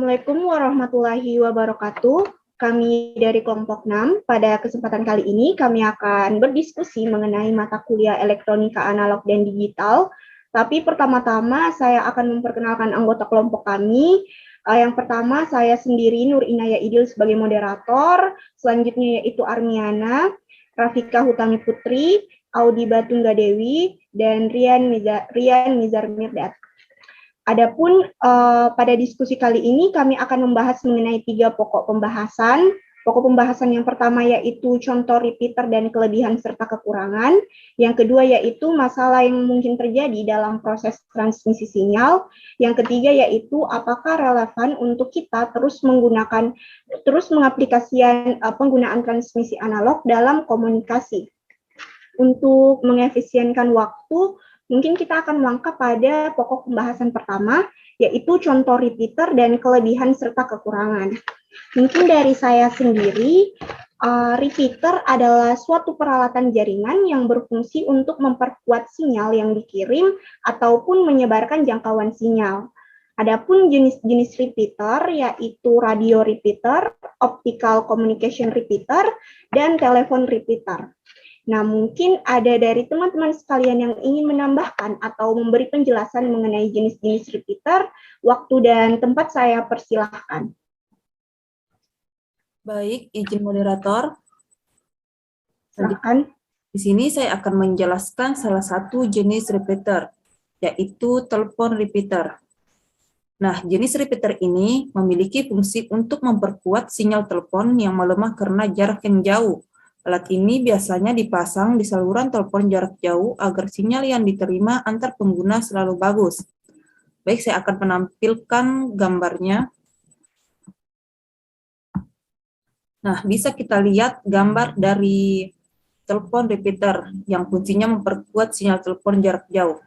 Assalamualaikum warahmatullahi wabarakatuh. Kami dari kelompok 6, pada kesempatan kali ini kami akan berdiskusi mengenai mata kuliah elektronika analog dan digital. Tapi pertama-tama saya akan memperkenalkan anggota kelompok kami. Yang pertama saya sendiri Nur Inaya Idil sebagai moderator, selanjutnya yaitu Armiana, Rafika Hutami Putri, Audi Batunggadewi, dan Rian Mizar Mirdad. Adapun pada diskusi kali ini kami akan membahas mengenai 3 pokok pembahasan. Pokok pembahasan yang pertama yaitu contoh repeater dan kelebihan serta kekurangan. Yang kedua yaitu masalah yang mungkin terjadi dalam proses transmisi sinyal. Yang ketiga yaitu apakah relevan untuk kita terus mengaplikasikan penggunaan transmisi analog dalam komunikasi. Untuk mengefisienkan waktu, mungkin kita akan melangkah pada pokok pembahasan pertama, yaitu contoh repeater dan kelebihan serta kekurangan. Mungkin dari saya sendiri, repeater adalah suatu peralatan jaringan yang berfungsi untuk memperkuat sinyal yang dikirim ataupun menyebarkan jangkauan sinyal. Adapun jenis-jenis repeater yaitu radio repeater, optical communication repeater, dan telepon repeater. Nah, mungkin ada dari teman-teman sekalian yang ingin menambahkan atau memberi penjelasan mengenai jenis-jenis repeater, waktu dan tempat saya persilahkan. Baik, izin moderator. Silakan. Di sini saya akan menjelaskan salah satu jenis repeater, yaitu telepon repeater. Nah, jenis repeater ini memiliki fungsi untuk memperkuat sinyal telepon yang melemah karena jarak yang jauh. Alat ini biasanya dipasang di saluran telepon jarak jauh agar sinyal yang diterima antar pengguna selalu bagus. Baik, saya akan menampilkan gambarnya. Nah, bisa kita lihat gambar dari telepon repeater yang fungsinya memperkuat sinyal telepon jarak jauh.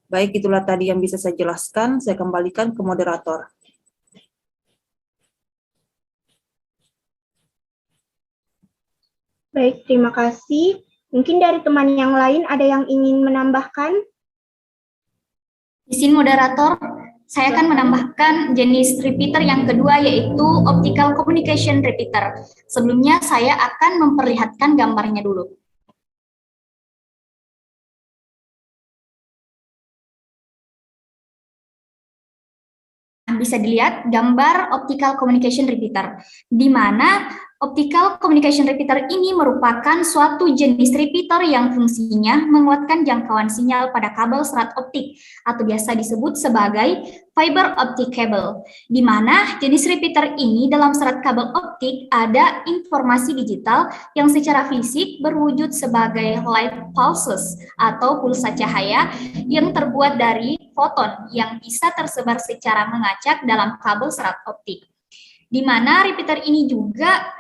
Baik, itulah tadi yang bisa saya jelaskan. Saya kembalikan ke moderator. Baik, terima kasih. Mungkin dari teman yang lain ada yang ingin menambahkan? Izin moderator, saya akan menambahkan jenis repeater yang kedua yaitu optical communication repeater. Sebelumnya saya akan memperlihatkan gambarnya dulu. Bisa dilihat gambar optical communication repeater, di mana optical communication repeater ini merupakan suatu jenis repeater yang fungsinya menguatkan jangkauan sinyal pada kabel serat optik atau biasa disebut sebagai fiber optic cable, di mana jenis repeater ini dalam serat kabel optik ada informasi digital yang secara fisik berwujud sebagai light pulses atau pulsa cahaya yang terbuat dari foton yang bisa tersebar secara mengacak dalam kabel serat optik. Di mana repeater ini juga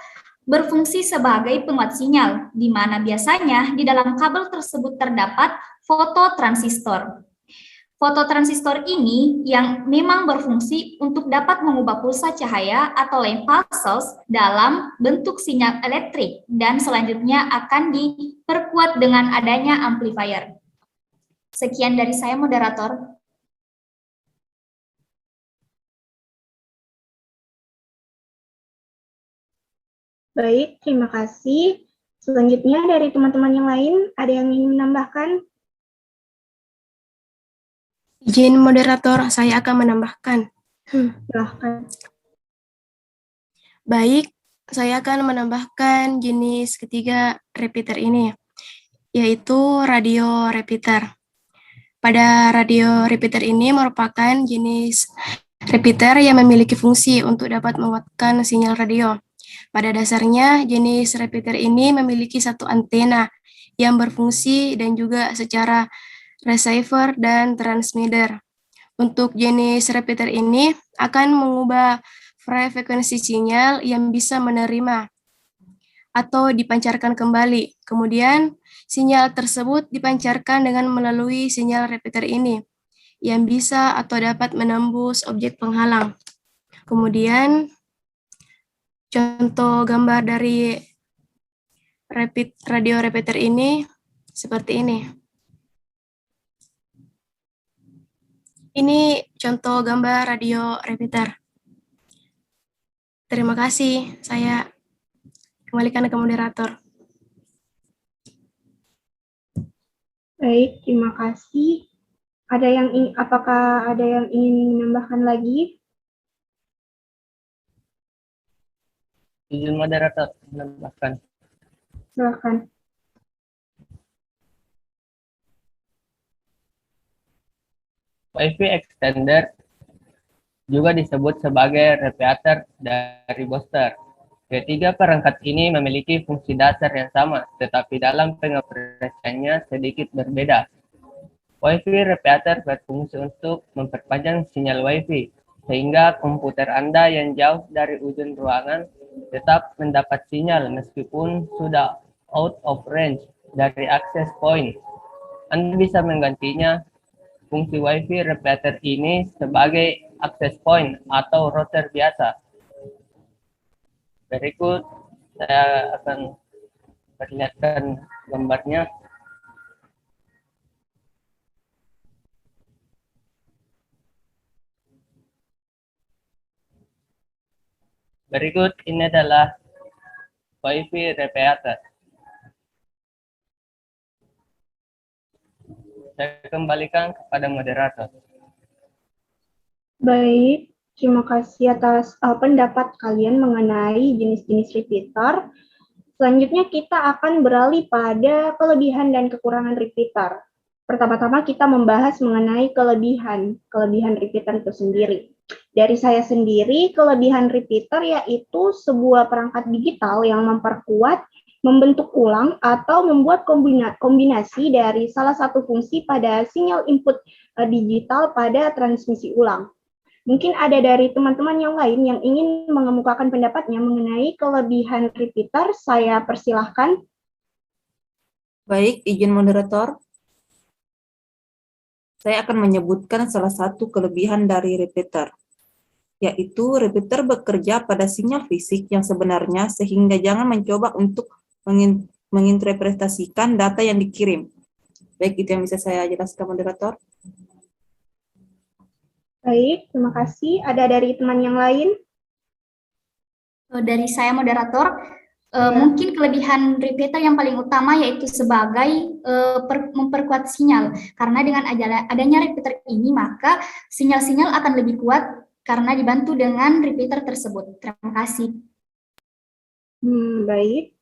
berfungsi sebagai penguat sinyal, di mana biasanya di dalam kabel tersebut terdapat fototransistor. Fototransistor ini yang memang berfungsi untuk dapat mengubah pulsa cahaya atau line pulses dalam bentuk sinyal elektrik dan selanjutnya akan diperkuat dengan adanya amplifier. Sekian dari saya, moderator. Baik, terima kasih. Selanjutnya dari teman-teman yang lain, ada yang ingin menambahkan? Izin moderator, saya akan menambahkan. Silahkan. Baik, saya akan menambahkan jenis ketiga repeater ini, yaitu radio repeater. Pada radio repeater ini merupakan jenis repeater yang memiliki fungsi untuk dapat menguatkan sinyal radio. Pada dasarnya, jenis repeater ini memiliki satu antena yang berfungsi dan juga secara receiver dan transmitter. Untuk jenis repeater ini akan mengubah frekuensi sinyal yang bisa menerima atau dipancarkan kembali. Kemudian, sinyal tersebut dipancarkan dengan melalui sinyal repeater ini yang bisa atau dapat menembus objek penghalang. Kemudian, contoh gambar dari radio repeater ini seperti ini. Ini contoh gambar radio repeater. Terima kasih. Saya kembalikan ke moderator. Baik, terima kasih. Apakah ada yang ingin menambahkan lagi? Izin moderator menambahkan. Silakan. WiFi extender juga disebut sebagai repeater dari booster. Ketiga perangkat ini memiliki fungsi dasar yang sama, tetapi dalam pengoperasiannya sedikit berbeda. WiFi repeater berfungsi untuk memperpanjang sinyal WiFi, sehingga komputer Anda yang jauh dari ujung ruangan tetap mendapat sinyal meskipun sudah out of range dari access point. Anda bisa menggantinya. Fungsi WiFi repeater ini sebagai access point atau router biasa. Berikut saya akan perlihatkan gambarnya. Berikut ini adalah WiFi repeater. Saya kembalikan kepada moderator. Baik, terima kasih atas pendapat kalian mengenai jenis-jenis repeater. Selanjutnya kita akan beralih pada kelebihan dan kekurangan repeater. Pertama-tama kita membahas mengenai kelebihan repeater itu sendiri. Dari saya sendiri, kelebihan repeater yaitu sebuah perangkat digital yang memperkuat, membentuk ulang, atau membuat kombinasi dari salah satu fungsi pada sinyal input digital pada transmisi ulang. Mungkin ada dari teman-teman yang lain yang ingin mengemukakan pendapatnya mengenai kelebihan repeater. Saya persilahkan. Baik, izin moderator. Saya akan menyebutkan salah satu kelebihan dari repeater, yaitu repeater bekerja pada sinyal fisik yang sebenarnya sehingga jangan mencoba untuk menginterpretasikan data yang dikirim. Baik, itu yang bisa saya jelaskan, moderator. Baik, terima kasih. Ada dari teman yang lain? Dari saya, moderator, mungkin kelebihan repeater yang paling utama yaitu sebagai memperkuat sinyal. Karena dengan adanya repeater ini, maka sinyal-sinyal akan lebih kuat karena dibantu dengan repeater tersebut. Terima kasih. Baik.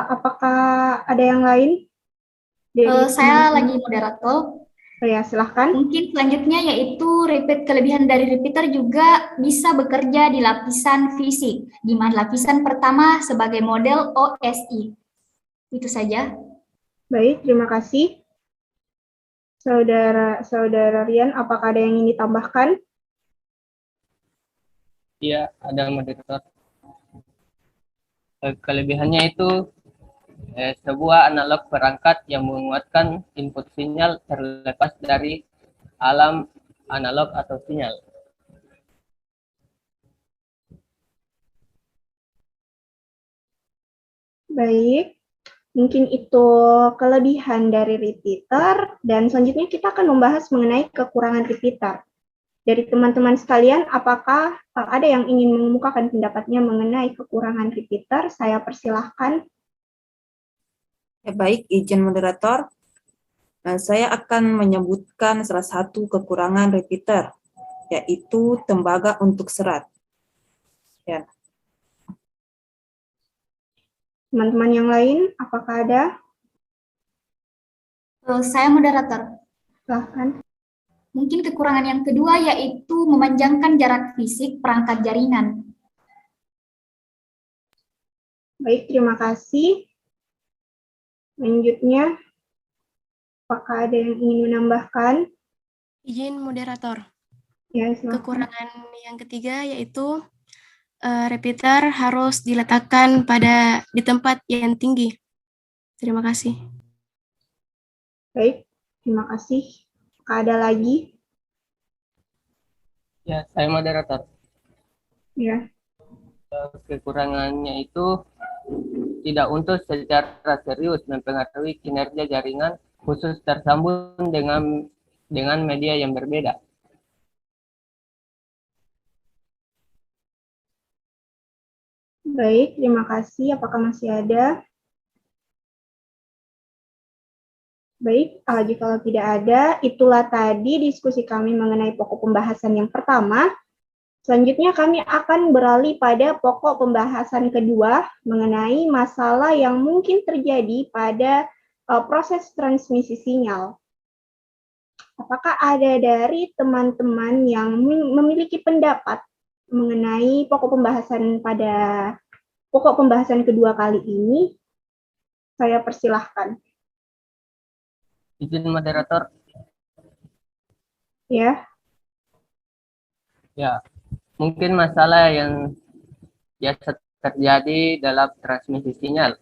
Apakah ada yang lain? Saya lagi moderator. Ya, silahkan. Mungkin selanjutnya yaitu kelebihan dari repeater juga bisa bekerja di lapisan fisik, di mana lapisan pertama sebagai model OSI. Itu saja. Baik, terima kasih. Saudara Rian, apakah ada yang ingin ditambahkan? Iya, ada moderator. Kelebihannya itu sebuah analog perangkat yang menguatkan input sinyal terlepas dari alam analog atau sinyal. Baik, mungkin itu kelebihan dari repeater, dan selanjutnya kita akan membahas mengenai kekurangan repeater. Dari teman-teman sekalian, apakah ada yang ingin mengemukakan pendapatnya mengenai kekurangan repeater? Saya persilahkan. Ya, baik, izin moderator. Saya akan menyebutkan salah satu kekurangan repeater, yaitu tembaga untuk serat. Ya. Teman-teman yang lain, apakah ada? Saya moderator. Silahkan. Mungkin kekurangan yang kedua yaitu memanjangkan jarak fisik perangkat jaringan. Baik, terima kasih. Selanjutnya, apakah ada yang ingin menambahkan? Izin moderator. Ya, silahkan. Kekurangan yang ketiga yaitu repeater harus diletakkan di tempat yang tinggi. Terima kasih. Baik, terima kasih. Apakah ada lagi? Ya, saya moderator. Ya. Kekurangannya itu tidak untuk secara serius mempengaruhi kinerja jaringan khusus tersambung dengan media yang berbeda. Baik, terima kasih. Apakah masih ada? Baik, jika tidak ada, itulah tadi diskusi kami mengenai pokok pembahasan yang pertama. Selanjutnya kami akan beralih pada pokok pembahasan kedua mengenai masalah yang mungkin terjadi pada proses transmisi sinyal. Apakah ada dari teman-teman yang memiliki pendapat mengenai pokok pembahasan kedua kali ini? Saya persilahkan. Izin moderator. Ya. Ya, mungkin masalah yang biasa terjadi dalam transmisi sinyal,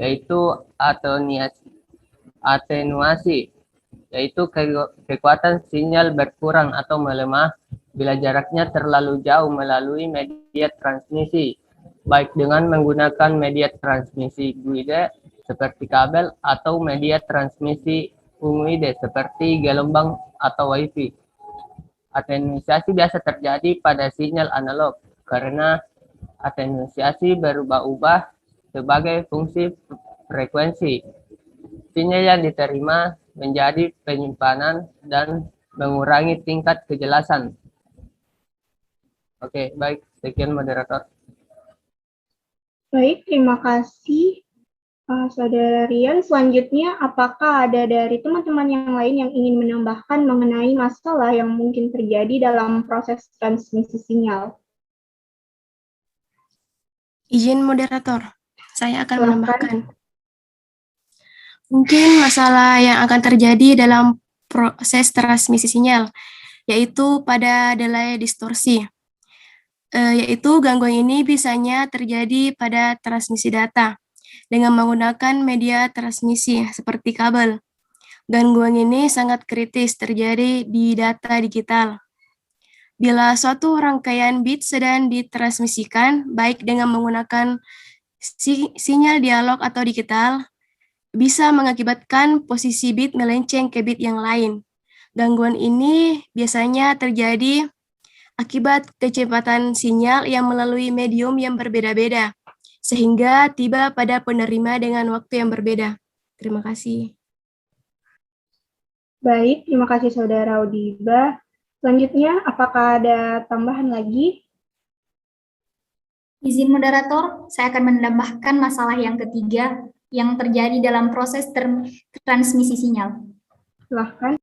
yaitu atenuasi, yaitu kekuatan sinyal berkurang atau melemah bila jaraknya terlalu jauh melalui media transmisi, baik dengan menggunakan media transmisi guide seperti kabel atau media transmisi unguide seperti gelombang atau WiFi. Atenuasi biasa terjadi pada sinyal analog karena atenuasi berubah-ubah sebagai fungsi frekuensi. Sinyal yang diterima menjadi penyimpanan dan mengurangi tingkat kejelasan. Oke, baik. Sekian moderator. Baik, terima kasih. Saudara Rian, selanjutnya apakah ada dari teman-teman yang lain yang ingin menambahkan mengenai masalah yang mungkin terjadi dalam proses transmisi sinyal? Izin moderator, saya akan Silakan. menambahkan. Mungkin masalah yang akan terjadi dalam proses transmisi sinyal, yaitu pada delay distorsi. Yaitu gangguan ini biasanya terjadi pada transmisi data dengan menggunakan media transmisi seperti kabel. Gangguan ini sangat kritis terjadi di data digital. Bila suatu rangkaian bit sedang ditransmisikan, baik dengan menggunakan sinyal dialog atau digital, bisa mengakibatkan posisi bit melenceng ke bit yang lain. Gangguan ini biasanya terjadi akibat kecepatan sinyal yang melalui medium yang berbeda-beda, sehingga tiba pada penerima dengan waktu yang berbeda. Terima kasih. Baik, terima kasih Saudara Audiba. Selanjutnya, apakah ada tambahan lagi? Izin moderator, saya akan menambahkan masalah yang ketiga yang terjadi dalam proses transmisi sinyal. Silahkan.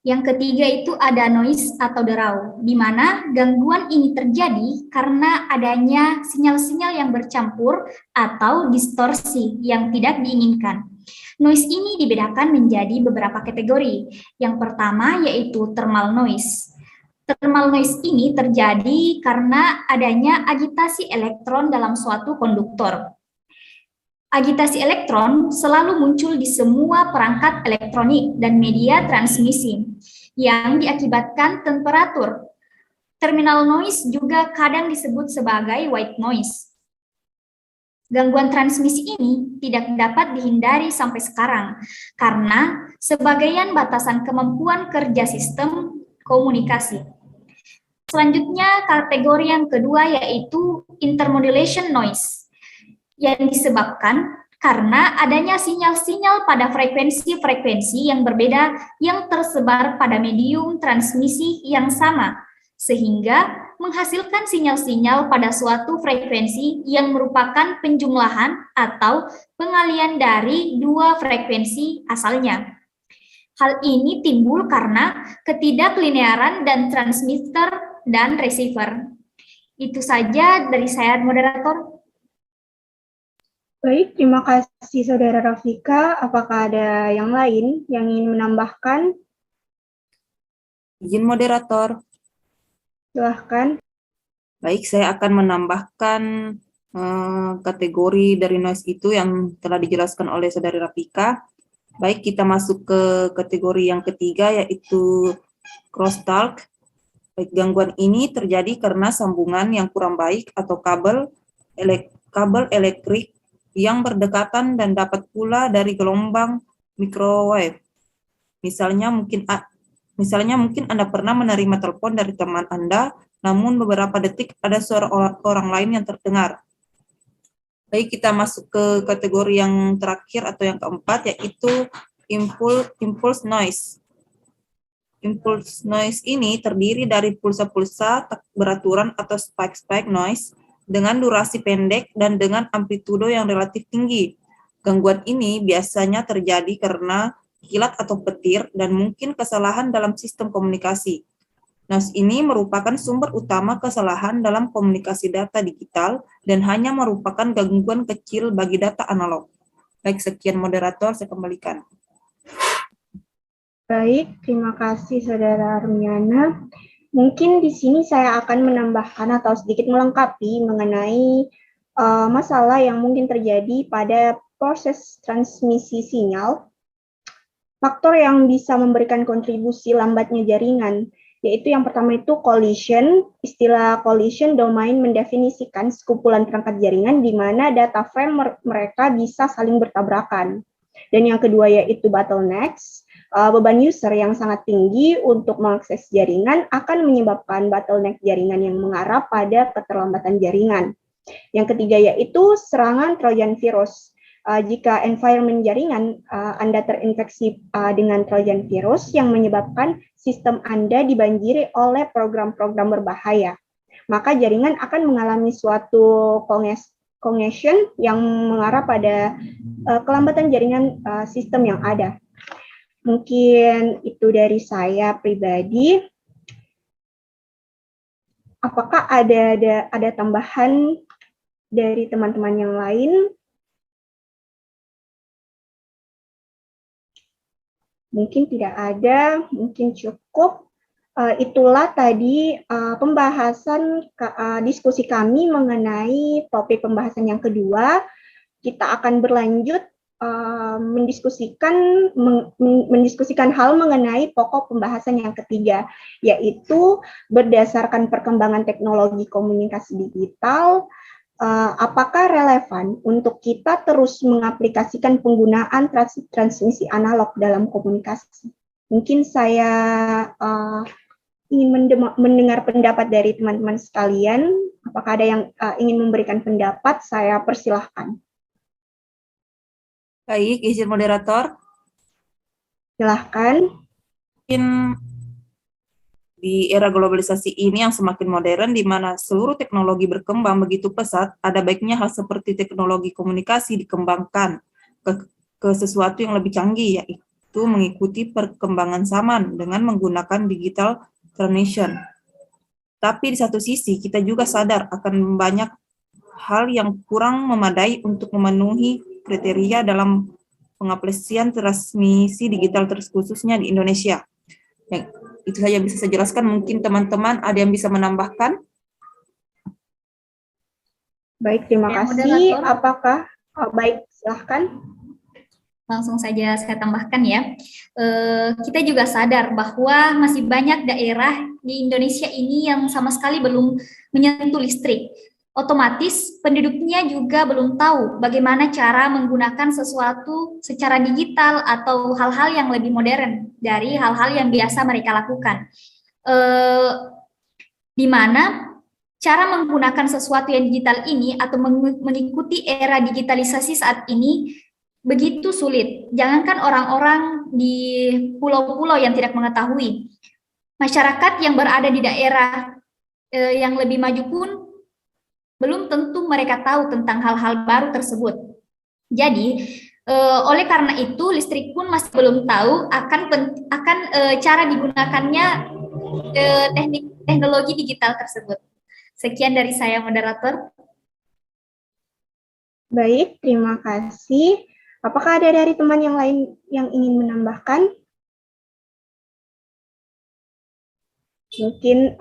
Yang ketiga itu ada noise atau derau, di mana gangguan ini terjadi karena adanya sinyal-sinyal yang bercampur atau distorsi yang tidak diinginkan. Noise ini dibedakan menjadi beberapa kategori. Yang pertama yaitu thermal noise. Thermal noise ini terjadi karena adanya agitasi elektron dalam suatu konduktor. Agitasi elektron selalu muncul di semua perangkat elektronik dan media transmisi yang diakibatkan temperatur. Terminal noise juga kadang disebut sebagai white noise. Gangguan transmisi ini tidak dapat dihindari sampai sekarang karena sebagian batasan kemampuan kerja sistem komunikasi. Selanjutnya, kategori yang kedua yaitu intermodulation noise, yang disebabkan karena adanya sinyal-sinyal pada frekuensi-frekuensi yang berbeda yang tersebar pada medium transmisi yang sama, sehingga menghasilkan sinyal-sinyal pada suatu frekuensi yang merupakan penjumlahan atau pengalian dari dua frekuensi asalnya. Hal ini timbul karena ketidaklinearan dan transmitter dan receiver. Itu saja dari saya, moderator. Baik, terima kasih Saudara Rafika. Apakah ada yang lain yang ingin menambahkan? Izin moderator. Silahkan. Baik, saya akan menambahkan kategori dari noise itu yang telah dijelaskan oleh Saudari Rafika. Baik, kita masuk ke kategori yang ketiga, yaitu crosstalk. Baik, gangguan ini terjadi karena sambungan yang kurang baik atau kabel elektrik yang berdekatan dan dapat pula dari gelombang microwave. Misalnya mungkin Anda pernah menerima telepon dari teman Anda, namun beberapa detik ada suara orang lain yang terdengar. Baik, kita masuk ke kategori yang terakhir atau yang keempat, yaitu impulse noise. Impulse noise ini terdiri dari pulsa-pulsa beraturan atau spike-spike noise dengan durasi pendek dan dengan amplitudo yang relatif tinggi. Gangguan ini biasanya terjadi karena kilat atau petir dan mungkin kesalahan dalam sistem komunikasi. Noise ini merupakan sumber utama kesalahan dalam komunikasi data digital dan hanya merupakan gangguan kecil bagi data analog. Baik, sekian moderator, saya kembalikan. Baik, terima kasih Saudara Armiana. Mungkin di sini saya akan menambahkan atau sedikit melengkapi mengenai masalah yang mungkin terjadi pada proses transmisi sinyal. Faktor yang bisa memberikan kontribusi lambatnya jaringan, yaitu yang pertama itu collision. Istilah collision domain mendefinisikan sekumpulan perangkat jaringan di mana data frame mereka bisa saling bertabrakan. Dan yang kedua yaitu bottlenecks. Beban user yang sangat tinggi untuk mengakses jaringan akan menyebabkan bottleneck jaringan yang mengarah pada keterlambatan jaringan. Yang ketiga yaitu serangan Trojan virus. Jika environment jaringan Anda terinfeksi dengan Trojan virus yang menyebabkan sistem Anda dibanjiri oleh program-program berbahaya, maka jaringan akan mengalami suatu congestion yang mengarah pada kelambatan jaringan sistem yang ada. Mungkin itu dari saya pribadi. Apakah ada tambahan dari teman-teman yang lain? Mungkin tidak ada, mungkin cukup. Itulah tadi pembahasan diskusi kami mengenai topik pembahasan yang kedua. Kita akan berlanjut mendiskusikan hal mengenai pokok pembahasan yang ketiga, yaitu berdasarkan perkembangan teknologi komunikasi digital, apakah relevan untuk kita terus mengaplikasikan penggunaan transmisi analog dalam komunikasi. Mungkin saya ingin mendengar pendapat dari teman-teman sekalian. Apakah ada yang ingin memberikan pendapat? Saya persilahkan. Baik, izin moderator. Silahkan. Mungkin di era globalisasi ini yang semakin modern, di mana seluruh teknologi berkembang begitu pesat, ada baiknya hal seperti teknologi komunikasi dikembangkan ke sesuatu yang lebih canggih, yaitu mengikuti perkembangan zaman dengan menggunakan digital transmission. Tapi di satu sisi, kita juga sadar akan banyak hal yang kurang memadai untuk memenuhi kriteria dalam pengaplikasian transmisi digital khususnya di Indonesia. Itu saja bisa saya jelaskan. Mungkin teman-teman ada yang bisa menambahkan? Baik, terima kasih. Apakah baik, silahkan. Langsung saja saya tambahkan ya. Kita juga sadar bahwa masih banyak daerah di Indonesia ini yang sama sekali belum menyentuh listrik. Otomatis penduduknya juga belum tahu bagaimana cara menggunakan sesuatu secara digital atau hal-hal yang lebih modern dari hal-hal yang biasa mereka lakukan. Di mana cara menggunakan sesuatu yang digital ini atau mengikuti era digitalisasi saat ini begitu sulit. Jangankan orang-orang di pulau-pulau yang tidak mengetahui, masyarakat yang berada di daerah yang lebih maju pun belum tentu mereka tahu tentang hal-hal baru tersebut. Jadi, oleh karena itu, listrik pun masih belum tahu akan cara digunakannya teknologi digital tersebut. Sekian dari saya, moderator. Baik, terima kasih. Apakah ada dari teman yang lain yang ingin menambahkan? Mungkin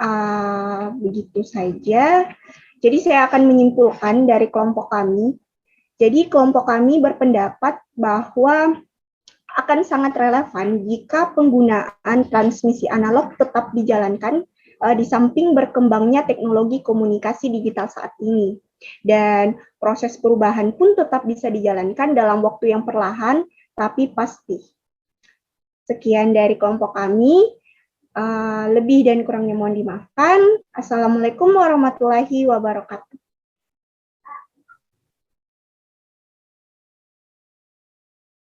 begitu saja. Jadi saya akan menyimpulkan dari kelompok kami. Jadi kelompok kami berpendapat bahwa akan sangat relevan jika penggunaan transmisi analog tetap dijalankan di samping berkembangnya teknologi komunikasi digital saat ini. Dan proses perubahan pun tetap bisa dijalankan dalam waktu yang perlahan tapi pasti. Sekian dari kelompok kami. Lebih dan kurangnya mohon dimaafkan. Assalamualaikum warahmatullahi wabarakatuh.